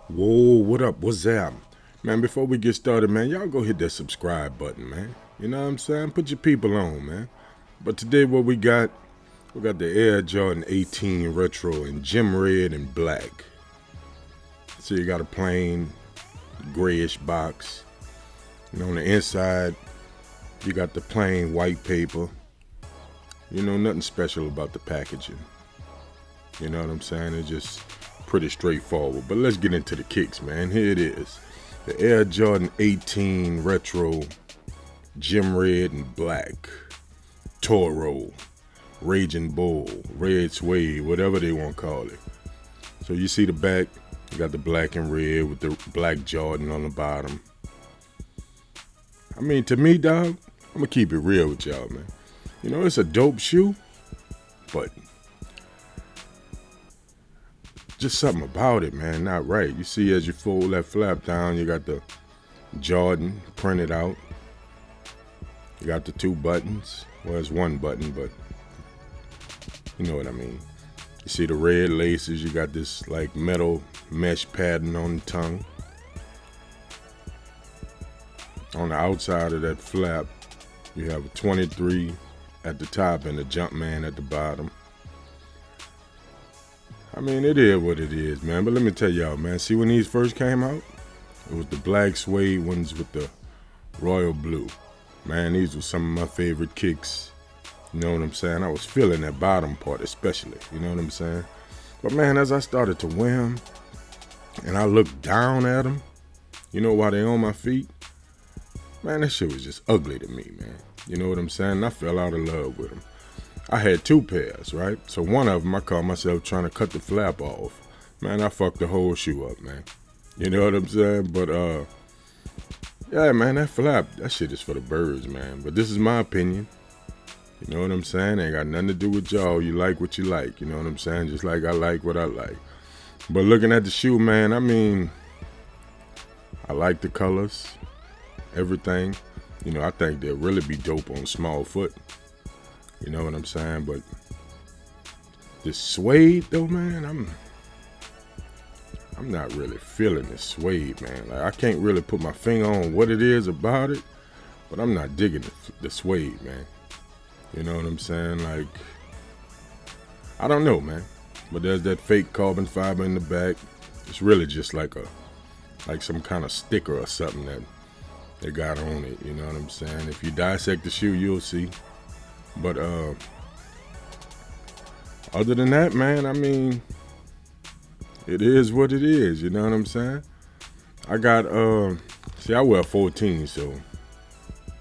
Whoa, what up? What's up? Man, before we get started, man, y'all go hit that subscribe button, man. You know what I'm saying? Put your people on, man. But today what we got the Air Jordan 18 Retro in gem red and black. So you got a plain grayish box. And on the inside, you got the plain white paper. You know, nothing special about the packaging. You know what I'm saying? It's just pretty straightforward. But let's get into the kicks, man. Here it is. The Air Jordan 18 Retro, gem red and black. Toro, Raging Bull, Red Suede, whatever they want to call it. So you see the back, you got the black and red with the black Jordan on the bottom. I mean, to me, dog, I'm going to keep it real with y'all, man. You know, it's a dope shoe, but just something about it, man, not right. You see, as you fold that flap down, you got the Jordan printed out. You got the two buttons. Well, it's one button, but you know what I mean. You see the red laces. You got this like metal mesh pattern on the tongue. On the outside of that flap, you have a 23 at the top and a Jumpman at the bottom. I mean, it is what it is, man. But let me tell y'all, man. See, when these first came out, it was the black suede ones with the royal blue. Man, these were some of my favorite kicks. You know what I'm saying? I was feeling that bottom part especially. You know what I'm saying? But, man, as I started to wear them and I looked down at them, you know, while they on my feet, man, that shit was just ugly to me, man. You know what I'm saying? I fell out of love with them. I had two pairs, right? So one of them, I caught myself trying to cut the flap off. Man, I fucked the whole shoe up, man. You know what I'm saying? But, yeah, man, that flap, that shit is for the birds, man. But this is my opinion. You know what I'm saying? Ain't got nothing to do with y'all. You like what you like. You know what I'm saying? Just like I like what I like. But looking at the shoe, man, I mean, I like the colors, everything. You know, I think they'll really be dope on small foot. You know what I'm saying? But this suede, though, man, I'm not really feeling the suede, man. Like, I can't really put my finger on what it is about it, but I'm not digging the suede, man. You know what I'm saying? Like, I don't know, man. But there's that fake carbon fiber in the back. It's really just like some kind of sticker or something that they got on it. You know what I'm saying? If you dissect the shoe, you'll see. But other than that, man, I mean, it is what it is. You know what I'm saying? I got see, I wear 14, so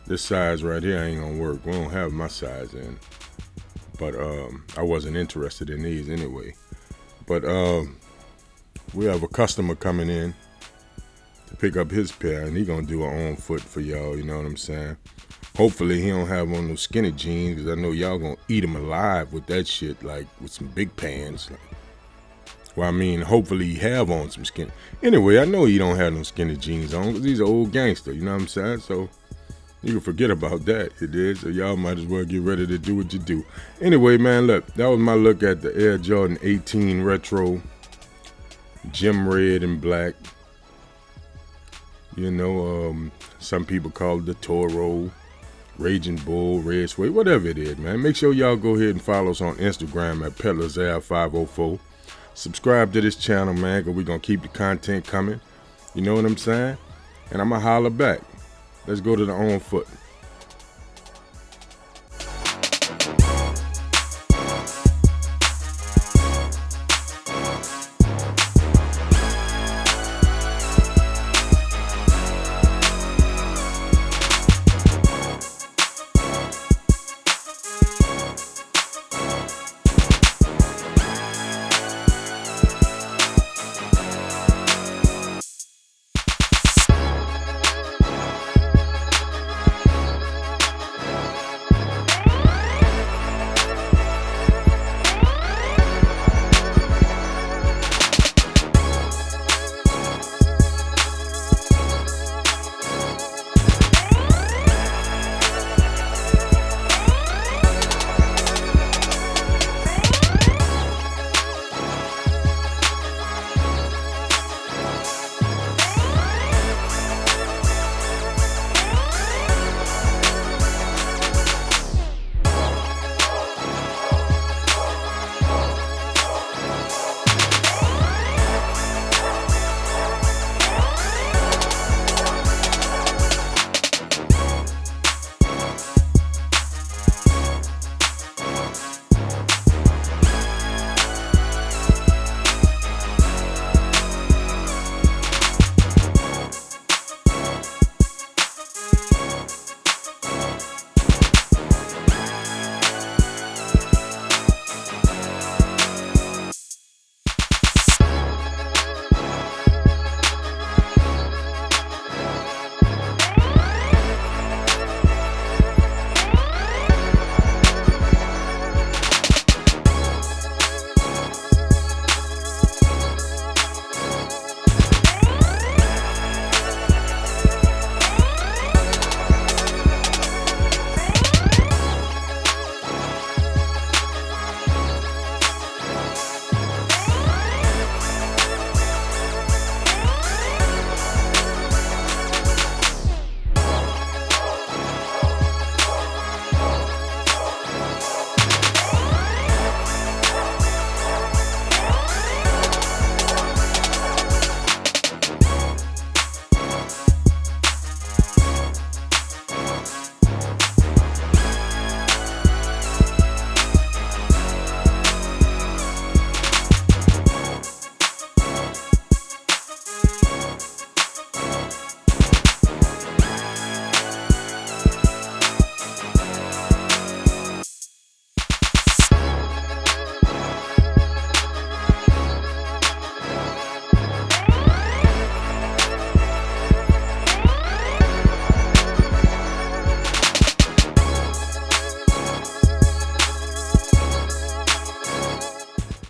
this size right here ain't gonna work. We don't have my size in. But I wasn't interested in these anyway. But we have a customer coming in to pick up his pair, and he gonna do an on foot for y'all. You know what I'm saying? Hopefully he don't have on those skinny jeans, because I know y'all gonna eat him alive with that shit, like with some big pants. Like, well, I mean, hopefully he have on some skinny. Anyway, I know he don't have no skinny jeans on, because he's an old gangster, you know what I'm saying? So you can forget about that, it is. So y'all might as well get ready to do what you do. Anyway, man, look, that was my look at the Air Jordan 18 Retro, gem red and black. You know, some people call it the Toro, Raging Bull, Red Suede, whatever it is, man. Make sure y'all go ahead and follow us on Instagram at PeddlersAir504. Subscribe to this channel, man, because we're going to keep the content coming. You know what I'm saying? And I'm going to holler back. Let's go to the on foot.